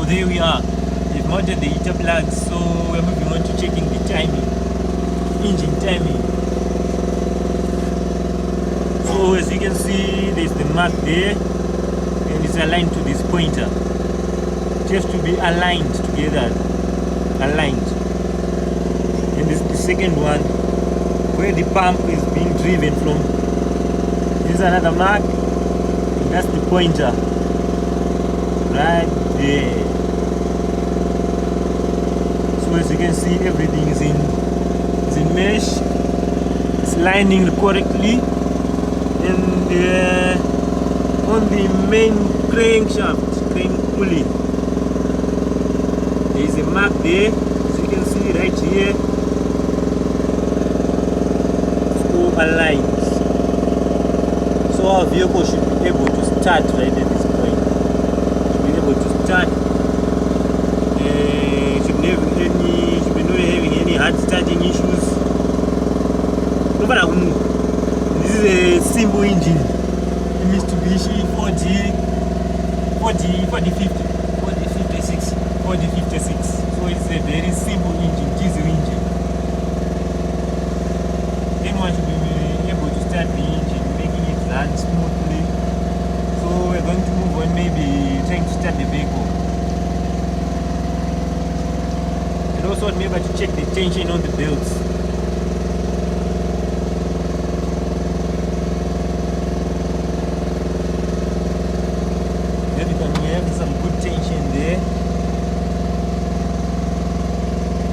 there we are. We've mounted the heater plugs, so we're moving on to checking the timing, engine timing. So as you can see, there's the mark there, and it's aligned to this pointer. Just to be aligned together, aligned. And this is the second one, where the pump is being driven from. This is another mark, and that's the pointer, right there. So as you can see, everything is in mesh. It's lining correctly, and on the main crankshaft, crank pulley, there is a mark there, as you can see right here. It's all aligned, so our vehicle should be able to start right at this point. Should be able to start. Should be not having any hard starting issues. This is a simple engine, the Mitsubishi 4D56. So it's a very simple engine, diesel engine. Anyone should be able to start the engine, making it run smoothly. So we're going to move on, maybe trying to start the vehicle. And also remember to check the tension on the belts.